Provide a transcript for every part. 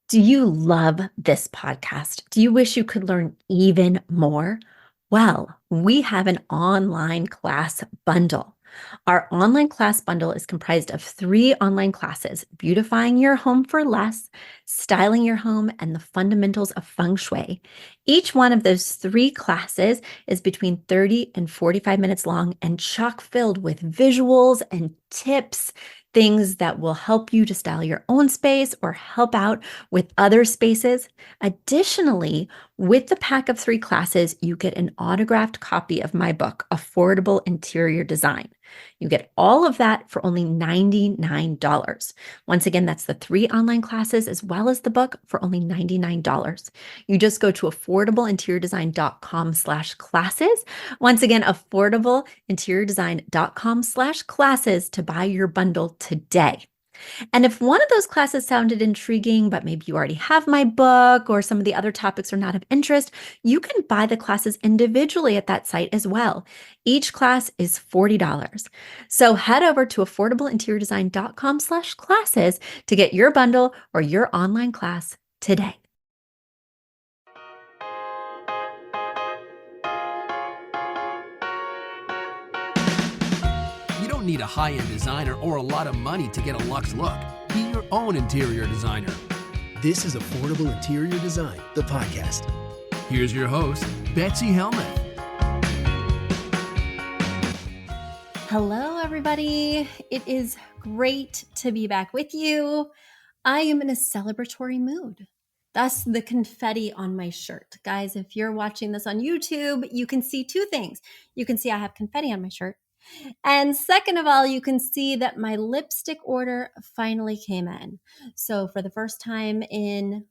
Do you love this podcast? Do you wish you could learn even more? Well, we have an online class bundle. Our online class bundle is comprised of 3 online classes: beautifying your home for less, styling your home, and the fundamentals of feng shui. Each one of those 3 classes is between 30 and 45 minutes long and chock filled with visuals and tips, things that will help you to style your own space or help out with other spaces. Additionally, with the pack of 3 classes, you get an autographed copy of my book, Affordable Interior Design. You get all of that for only $99. Once again, that's the 3 online classes as well as the book for only $99. You just go to affordableinteriordesign.com/classes. Once again, affordableinteriordesign.com/classes to buy your bundle today. And if one of those classes sounded intriguing, but maybe you already have my book or some of the other topics are not of interest, you can buy the classes individually at that site as well. Each class is $40. So head over to affordableinteriordesign.com/classes to get your bundle or your online class today. You don't need a high-end designer or a lot of money to get a luxe look. Be your own interior designer. This is Affordable Interior Design, the podcast. Here's your host, Betsy Helmuth. Hello, everybody. It is great to be back with you. I am in a celebratory mood. Thus, the confetti on my shirt. Guys, if you're watching this on YouTube, you can see 2 things. You can see I have confetti on my shirt. And second of all, you can see that my lipstick order finally came in. So for the first time in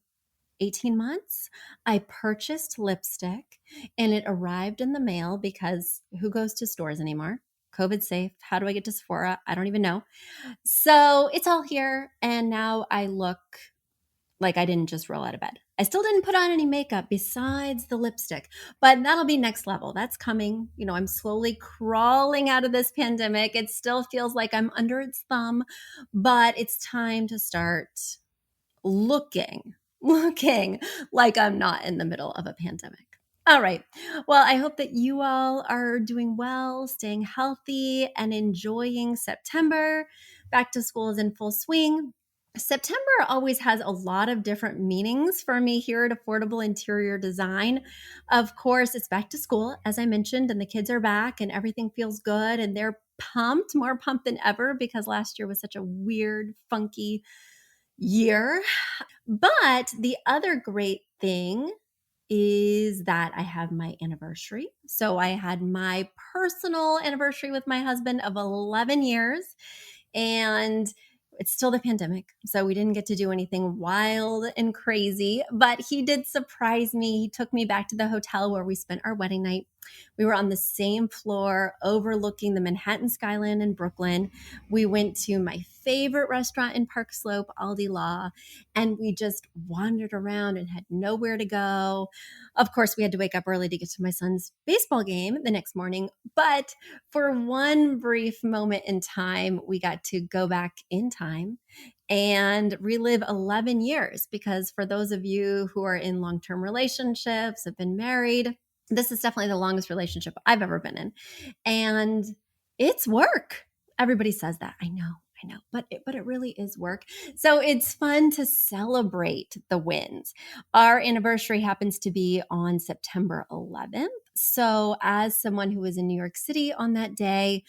18 months, I purchased lipstick and it arrived in the mail because who goes to stores anymore? COVID safe. How do I get to Sephora? I don't even know. So it's all here. And now I look like I didn't just roll out of bed. I still didn't put on any makeup besides the lipstick, but that'll be next level. That's coming. You know, I'm slowly crawling out of this pandemic. It still feels like I'm under its thumb, but it's time to start looking like I'm not in the middle of a pandemic. All right. Well, I hope that you all are doing well, staying healthy, and enjoying September. Back to school is in full swing. September always has a lot of different meanings for me here at Affordable Interior Design. Of course, it's back to school, as I mentioned, and the kids are back and everything feels good and they're pumped, more pumped than ever because last year was such a weird, funky year. But the other great thing is that I have my anniversary. So I had my personal anniversary with my husband of 11 years, and it's still the pandemic. So we didn't get to do anything wild and crazy, but he did surprise me. He took me back to the hotel where we spent our wedding night. We were on the same floor overlooking the Manhattan skyline in Brooklyn. We went to my favorite restaurant in Park Slope, Aldi Law, and we just wandered around and had nowhere to go. Of course, we had to wake up early to get to my son's baseball game the next morning. But for one brief moment in time, we got to go back in time and relive 11 years. Because for those of you who are in long-term relationships, have been married, this is definitely the longest relationship I've ever been in. And it's work. Everybody says that. I know. But it really is work. So it's fun to celebrate the wins. Our anniversary happens to be on September 11th. So as someone who was in New York City on that day,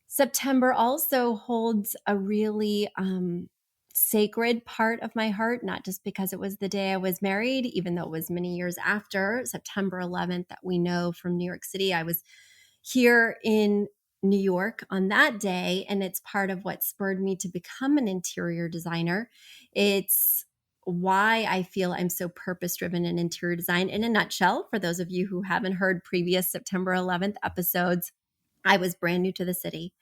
September also holds a really sacred part of my heart, not just because it was the day I was married, even though it was many years after September 11th that we know from New York City. I was here in New York on that day, and it's part of what spurred me to become an interior designer. It's why I feel I'm so purpose-driven in interior design. In a nutshell, for those of you who haven't heard previous September 11th episodes, I was brand new to the city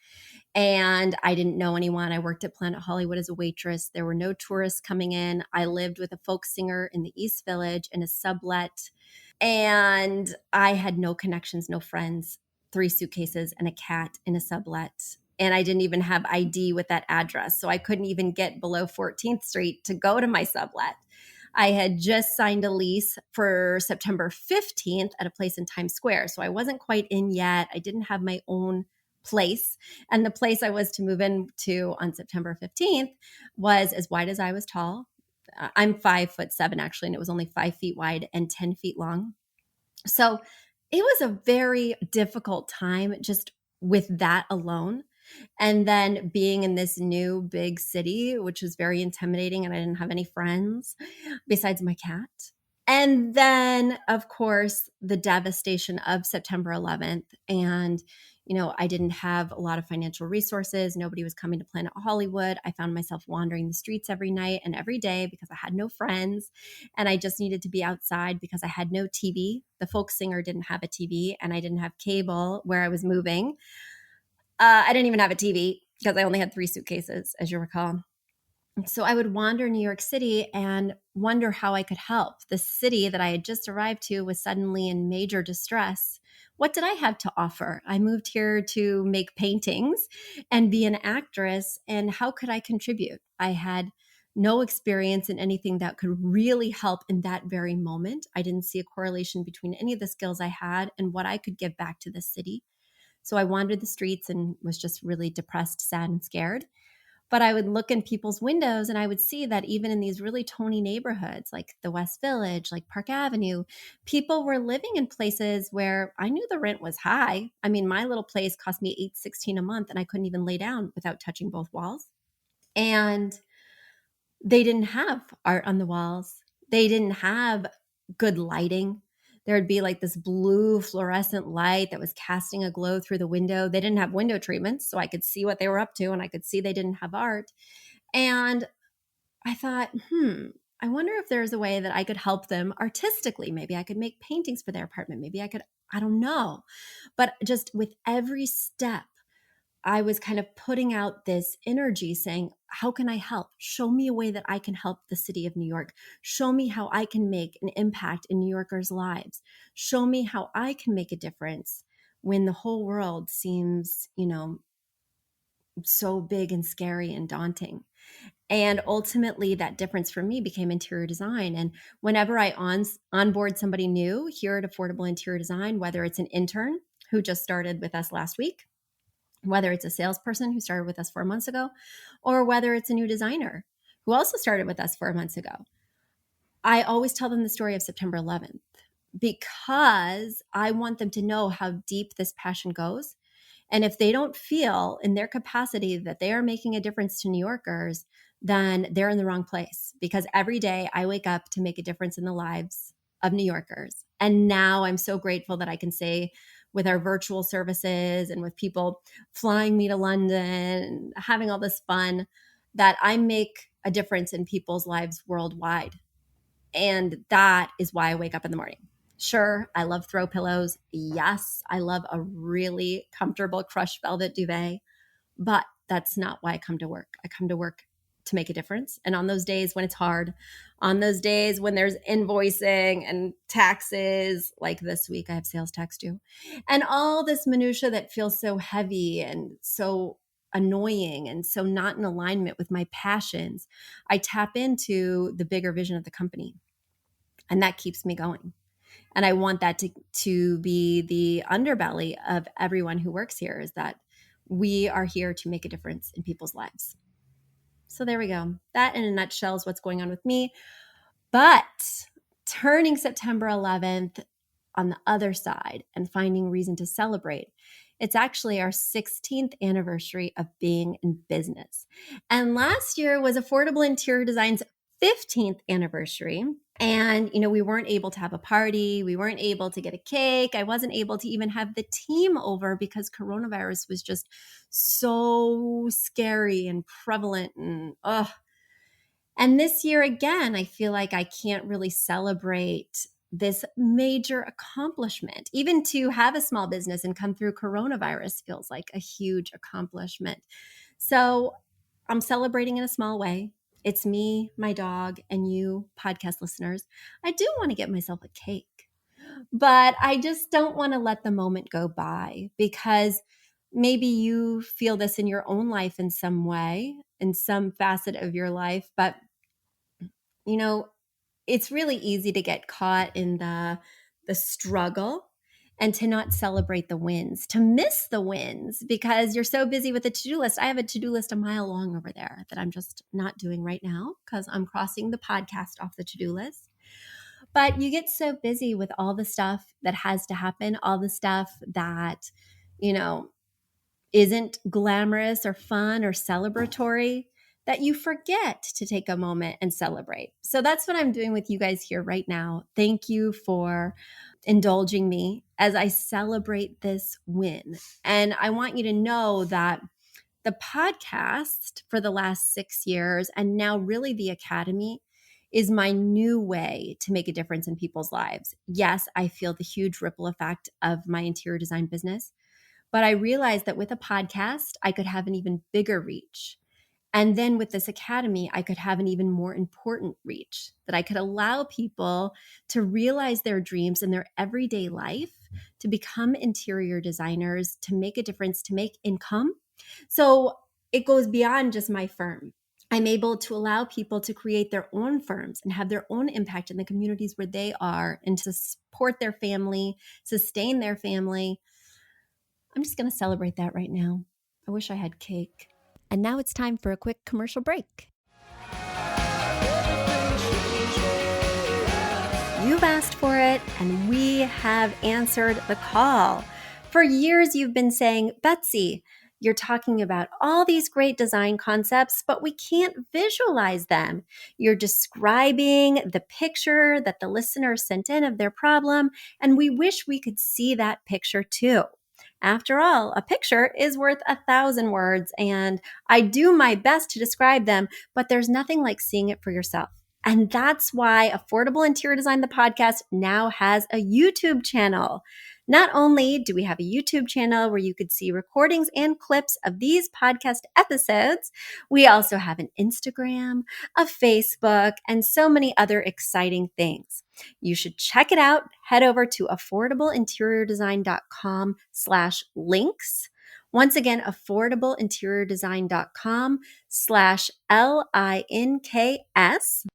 and I didn't know anyone. I worked at Planet Hollywood as a waitress. There were no tourists coming in. I lived with a folk singer in the East Village in a sublet, and I had no connections, no friends, 3 suitcases and a cat in a sublet. and I didn't even have ID with that address. So I couldn't even get below 14th Street to go to my sublet. I had just signed a lease for September 15th at a place in Times Square. So I wasn't quite in yet. I didn't have my own place. And the place I was to move into on September 15th was as wide as I was tall. I'm 5'7" actually, and it was only 5 feet wide and 10 feet long. So it was a very difficult time just with that alone. And then being in this new big city, which was very intimidating, and I didn't have any friends besides my cat. And then, of course, the devastation of September 11th. And, I didn't have a lot of financial resources. Nobody was coming to Planet Hollywood. I found myself wandering the streets every night and every day because I had no friends. And I just needed to be outside because I had no TV. The folk singer didn't have a TV, and I didn't have cable where I was moving. I didn't even have a TV because I only had 3 suitcases, as you recall. So I would wander New York City and wonder how I could help. The city that I had just arrived to was suddenly in major distress. What did I have to offer? I moved here to make paintings and be an actress, and how could I contribute? I had no experience in anything that could really help in that very moment. I didn't see a correlation between any of the skills I had and what I could give back to the city. So I wandered the streets and was just really depressed, sad, and scared. But I would look in people's windows and I would see that even in these really tony neighborhoods like the West Village, like Park Avenue, people were living in places where I knew the rent was high. I mean, my little place cost me $816 a month, and I couldn't even lay down without touching both walls. And they didn't have art on the walls. They didn't have good lighting. There would be like this blue fluorescent light that was casting a glow through the window. They didn't have window treatments, so I could see what they were up to, and I could see they didn't have art. And I thought, I wonder if there's a way that I could help them artistically. Maybe I could make paintings for their apartment. Maybe I could, I don't know. But just with every step, I was kind of putting out this energy saying, how can I help? Show me a way that I can help the city of New York. Show me how I can make an impact in New Yorkers' lives. Show me how I can make a difference when the whole world seems, so big and scary and daunting. And ultimately, that difference for me became interior design. And whenever I onboard somebody new here at Affordable Interior Design, whether it's an intern who just started with us last week, whether it's a salesperson who started with us 4 months ago, or whether it's a new designer who also started with us 4 months ago, I always tell them the story of September 11th because I want them to know how deep this passion goes. And if they don't feel in their capacity that they are making a difference to New Yorkers, then they're in the wrong place, because every day I wake up to make a difference in the lives of New Yorkers. And now I'm so grateful that I can say, with our virtual services and with people flying me to London and having all this fun, that I make a difference in people's lives worldwide. And that is why I wake up in the morning. Sure, I love throw pillows. Yes, I love a really comfortable crushed velvet duvet, but that's not why I come to work. I come to work to make a difference. And on those days when it's hard, on those days when there's invoicing and taxes, like this week I have sales tax due, and all this minutia that feels so heavy and so annoying and so not in alignment with my passions, I tap into the bigger vision of the company. And that keeps me going. And I want that to be the underbelly of everyone who works here, is that we are here to make a difference in people's lives. So there we go. That in a nutshell is what's going on with me. But turning September 11th on the other side and finding reason to celebrate, it's actually our 16th anniversary of being in business. And last year was Affordable Interior Design's 15th anniversary. And, we weren't able to have a party. We weren't able to get a cake. I wasn't able to even have the team over because coronavirus was just so scary and prevalent and And this year, again, I feel like I can't really celebrate this major accomplishment. Even to have a small business and come through coronavirus feels like a huge accomplishment. So I'm celebrating in a small way. It's me, my dog, and you, podcast listeners. I do want to get myself a cake, but I just don't want to let the moment go by, because maybe you feel this in your own life in some way, in some facet of your life, but it's really easy to get caught in the struggle and to not celebrate the wins, to miss the wins because you're so busy with the to-do list. I have a to-do list a mile long over there that I'm just not doing right now because I'm crossing the podcast off the to-do list. But you get so busy with all the stuff that has to happen, all the stuff that, isn't glamorous or fun or celebratory, that you forget to take a moment and celebrate. So that's what I'm doing with you guys here right now. Thank you for indulging me as I celebrate this win. And I want you to know that the podcast for the last 6 years and now really the Academy is my new way to make a difference in people's lives. Yes, I feel the huge ripple effect of my interior design business, but I realized that with a podcast, I could have an even bigger reach. And then with this academy, I could have an even more important reach, that I could allow people to realize their dreams in their everyday life, to become interior designers, to make a difference, to make income. So it goes beyond just my firm. I'm able to allow people to create their own firms and have their own impact in the communities where they are and to support their family, sustain their family. I'm just going to celebrate that right now. I wish I had cake. And now it's time for a quick commercial break. You've asked for it, and we have answered the call. For years, you've been saying, Betsy, you're talking about all these great design concepts, but we can't visualize them. You're describing the picture that the listener sent in of their problem, and we wish we could see that picture too. After all, a picture is worth 1,000 words, and I do my best to describe them, but there's nothing like seeing it for yourself. And that's why Affordable Interior Design, the podcast, now has a YouTube channel. Not only do we have a YouTube channel where you could see recordings and clips of these podcast episodes, we also have an Instagram, a Facebook, and so many other exciting things. You should check it out. Head over to affordableinteriordesign.com/links. Once again, affordableinteriordesign.com/LINKS.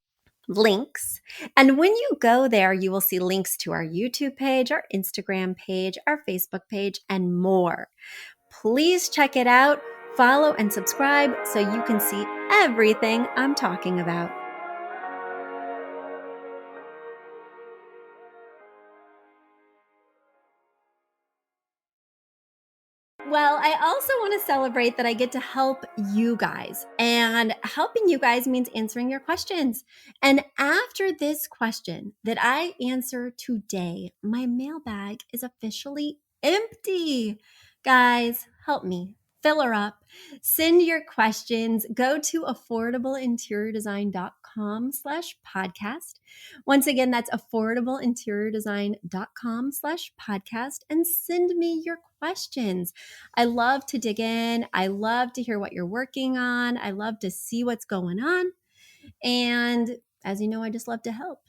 Links. And when you go there, you will see links to our YouTube page, our Instagram page, our Facebook page, and more. Please check it out, follow and subscribe so you can see everything I'm talking about. Well, I also want to celebrate that I get to help you guys. And helping you guys means answering your questions. And after this question that I answer today, my mailbag is officially empty. Guys, help me. Fill her up. Send your questions. Go to affordableinteriordesign.com/podcast. Once again, that's affordableinteriordesign.com/podcast, and send me your questions. I love to dig in. I love to hear what you're working on. I love to see what's going on. And as you know, I just love to help.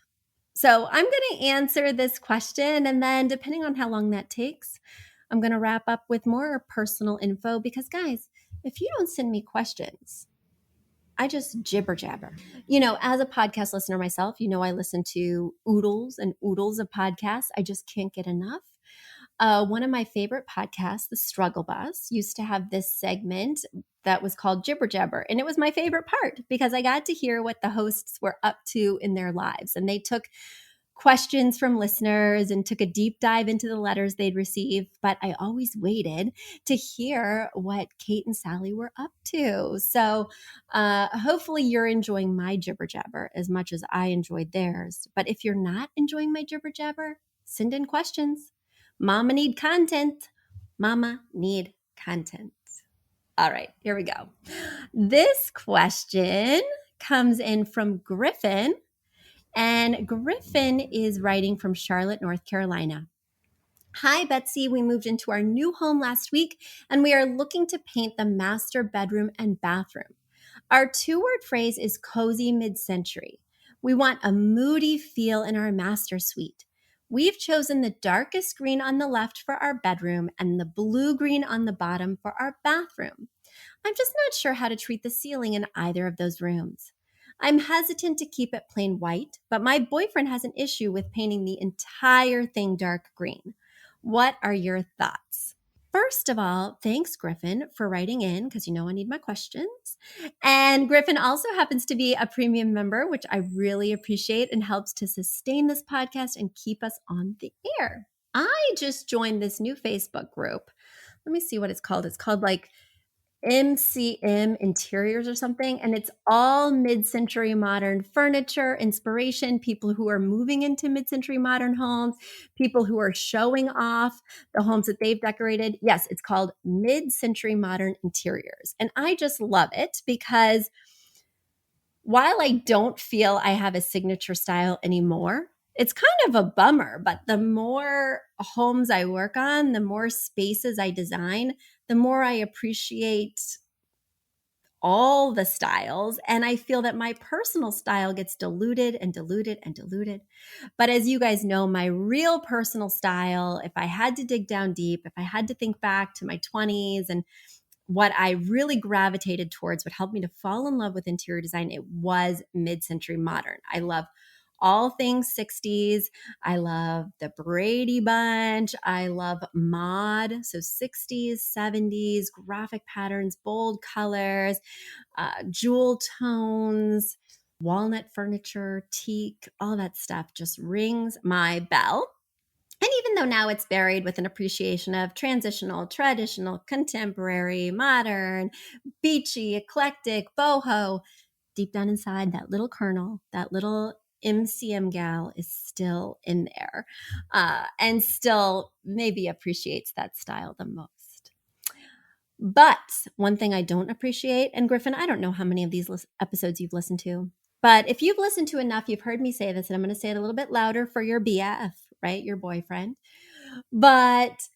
So I'm going to answer this question. And then depending on how long that takes, I'm going to wrap up with more personal info because, guys, if you don't send me questions, I just jibber jabber. As a podcast listener myself, I listen to oodles and oodles of podcasts. I just can't get enough. One of my favorite podcasts, The Struggle Bus, used to have this segment that was called Jibber Jabber. And it was my favorite part because I got to hear what the hosts were up to in their lives. And they took questions from listeners and took a deep dive into the letters they'd received. But I always waited to hear what Kate and Sally were up to. So hopefully you're enjoying my Jibber Jabber as much as I enjoyed theirs. But if you're not enjoying my Jibber Jabber, send in questions. Mama need content. Mama need content. All right, here we go. This question comes in from Griffin. And Griffin is writing from Charlotte, North Carolina. Hi, Betsy. We moved into our new home last week, and we are looking to paint the master bedroom and bathroom. Our 2-word phrase is cozy mid-century. We want a moody feel in our master suite. We've chosen the darkest green on the left for our bedroom and the blue-green on the bottom for our bathroom. I'm just not sure how to treat the ceiling in either of those rooms. I'm hesitant to keep it plain white, but my boyfriend has an issue with painting the entire thing dark green. What are your thoughts? First of all, thanks, Griffin, for writing in because you know I need my questions. And Griffin also happens to be a premium member, which I really appreciate and helps to sustain this podcast and keep us on the air. I just joined this new Facebook group. Let me see what it's called. It's called like MCM Interiors or something. And it's all mid-century modern furniture, inspiration, people who are moving into mid-century modern homes, people who are showing off the homes that they've decorated. Yes, it's called Mid-Century Modern Interiors. And I just love it because while I don't feel I have a signature style anymore, it's kind of a bummer, but the more homes I work on, the more spaces I design, the more I appreciate all the styles. And I feel that my personal style gets diluted and diluted and diluted. But as you guys know, my real personal style, if I had to dig down deep, if I had to think back to my 20s and what I really gravitated towards, what helped me to fall in love with interior design, it was mid-century modern. I love all things 60s. I love the Brady Bunch. I love mod. So 60s, 70s, graphic patterns, bold colors, jewel tones, walnut furniture, teak, all that stuff just rings my bell. And even though now it's buried with an appreciation of transitional, traditional, contemporary, modern, beachy, eclectic, boho, deep down inside, that little kernel, that little MCM gal is still in there and still maybe appreciates that style the most. But one thing I don't appreciate, and Griffin, I don't know how many of these episodes you've listened to, but if you've listened to enough, you've heard me say this, and I'm going to say it a little bit louder for your BF, right? Your boyfriend. But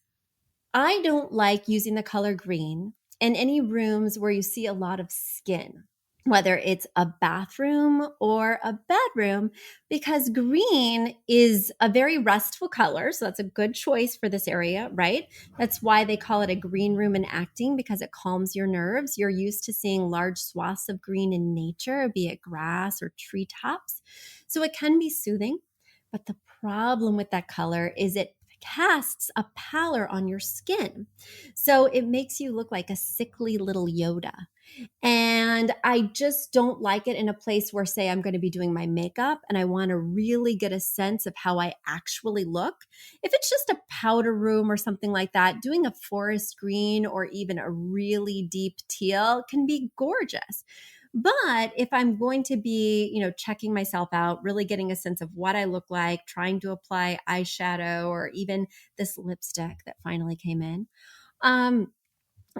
I don't like using the color green in any rooms where you see a lot of skin, whether it's a bathroom or a bedroom, because green is a very restful color. So that's a good choice for this area, right? That's why they call it a green room in acting, because it calms your nerves. You're used to seeing large swaths of green in nature, be it grass or treetops. So it can be soothing. But the problem with that color is it casts a pallor on your skin. So it makes you look like a sickly little Yoda. And I just don't like it in a place where, say, I'm going to be doing my makeup and I want to really get a sense of how I actually look. If it's just a powder room or something like that, doing a forest green or even a really deep teal can be gorgeous. But if I'm going to be, checking myself out, really getting a sense of what I look like, trying to apply eyeshadow or even this lipstick that finally came in,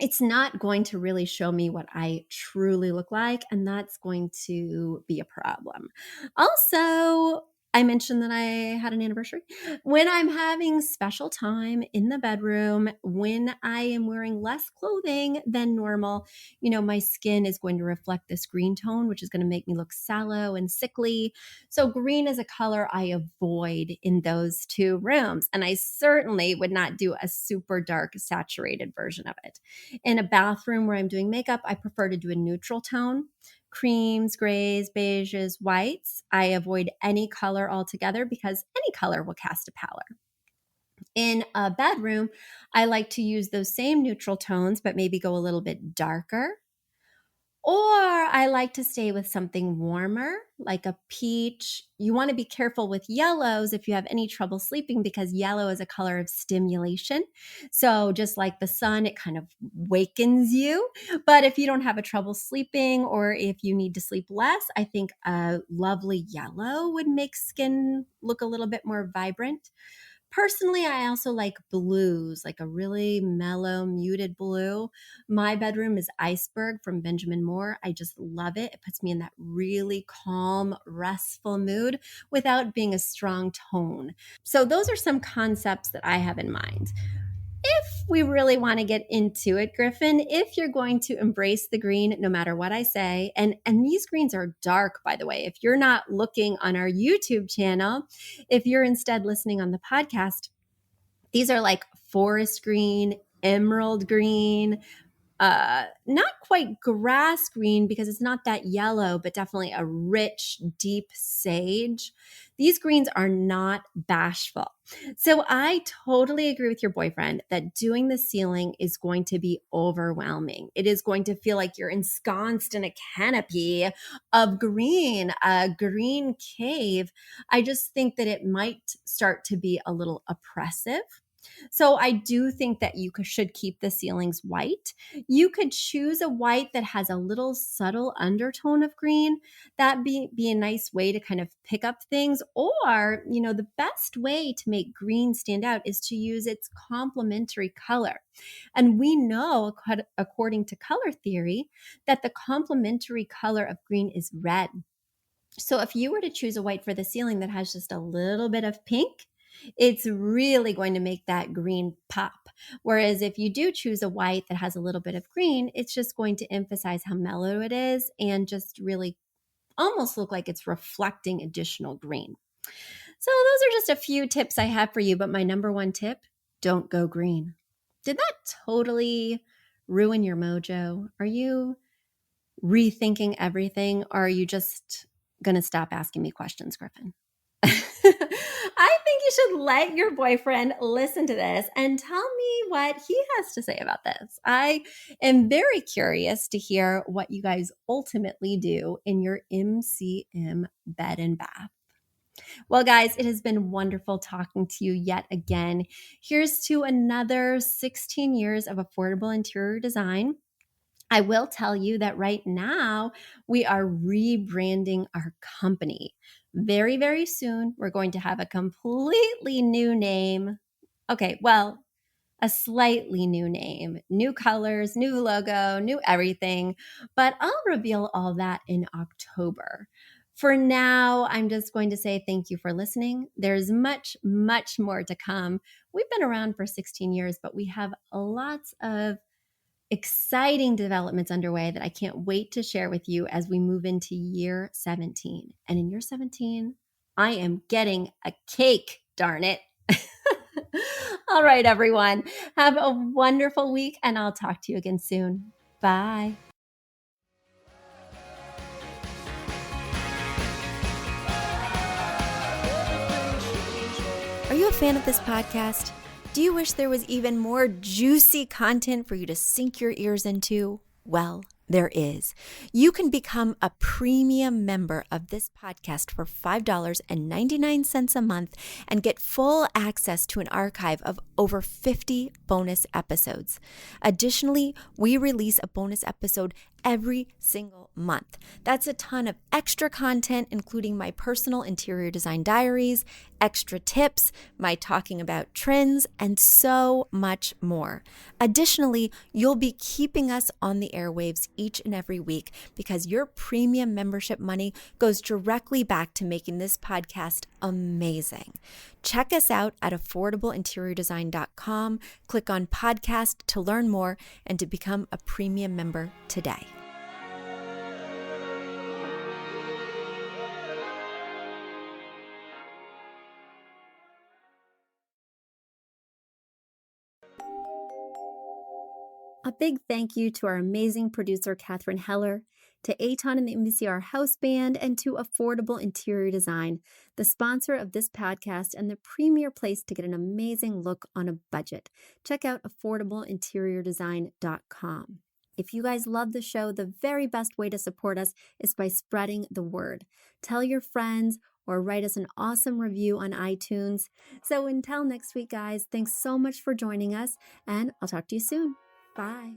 it's not going to really show me what I truly look like, and that's going to be a problem. Also, I mentioned that I had an anniversary. When I'm having special time in the bedroom, when I am wearing less clothing than normal, my skin is going to reflect this green tone, which is going to make me look sallow and sickly. So green is a color I avoid in those two rooms. And I certainly would not do a super dark saturated version of it. In a bathroom where I'm doing makeup, I prefer to do a neutral tone. Creams, grays, beiges, whites. I avoid any color altogether because any color will cast a pallor. In a bedroom, I like to use those same neutral tones, but maybe go a little bit darker. Or I like to stay with something warmer, like a peach. You want to be careful with yellows if you have any trouble sleeping, because yellow is a color of stimulation. So just like the sun, it kind of wakens you. But if you don't have a trouble sleeping, or if you need to sleep less, I think a lovely yellow would make skin look a little bit more vibrant. Personally, I also like blues, like a really mellow, muted blue. My bedroom is Iceberg from Benjamin Moore. I just love it. It puts me in that really calm, restful mood without being a strong tone. So those are some concepts that I have in mind. if we really want to get into it, Griffin, if you're going to embrace the green, no matter what I say, and these greens are dark, by the way, if you're not looking on our YouTube channel, if you're instead listening on the podcast, these are like forest green, emerald green, not quite grass green because it's not that yellow, but definitely a rich, deep sage. These greens are not bashful. So I totally agree with your boyfriend that doing the ceiling is going to be overwhelming. It is going to feel like you're ensconced in a canopy of green, a green cave. I just think that it might start to be a little oppressive. So I do think that you should keep the ceilings white. You could choose a white that has a little subtle undertone of green. That be a nice way to kind of pick up things. Or, the best way to make green stand out is to use its complementary color. And we know, according to color theory, that the complementary color of green is red. So if you were to choose a white for the ceiling that has just a little bit of pink, it's really going to make that green pop. Whereas if you do choose a white that has a little bit of green, it's just going to emphasize how mellow it is and just really almost look like it's reflecting additional green. So those are just a few tips I have for you. But my number one tip, don't go green. Did that totally ruin your mojo? Are you rethinking everything, or are you just going to stop asking me questions, Griffin? I think you should let your boyfriend listen to this and tell me what he has to say about this. I am very curious to hear what you guys ultimately do in your MCM bed and bath. Well, guys, it has been wonderful talking to you yet again. Here's to another 16 years of affordable interior design. I will tell you that right now we are rebranding our company. Very, very soon, we're going to have a completely new name. Okay, well, a slightly new name, new colors, new logo, new everything. But I'll reveal all that in October. For now, I'm just going to say thank you for listening. There's much, much more to come. We've been around for 16 years, but we have lots of exciting developments underway that I can't wait to share with you as we move into year 17. And in year 17, I am getting a cake, darn it. All right, everyone. Have a wonderful week, and I'll talk to you again soon. Bye. Are you a fan of this podcast? Do you wish there was even more juicy content for you to sink your ears into? Well, there is. You can become a premium member of this podcast for $5.99 a month and get full access to an archive of over 50 bonus episodes. Additionally, we release a bonus episode every single month. That's a ton of extra content, including my personal interior design diaries, extra tips, my talking about trends, and so much more. Additionally, you'll be keeping us on the airwaves each and every week because your premium membership money goes directly back to making this podcast amazing. Check us out at affordableinteriordesign.com. Click on podcast to learn more and to become a premium member today. A big thank you to our amazing producer, Catherine Heller, to Aton and the MBCR House Band, and to Affordable Interior Design, the sponsor of this podcast and the premier place to get an amazing look on a budget. Check out affordableinteriordesign.com. If you guys love the show, the very best way to support us is by spreading the word. Tell your friends or write us an awesome review on iTunes. So until next week, guys, thanks so much for joining us, and I'll talk to you soon. Bye.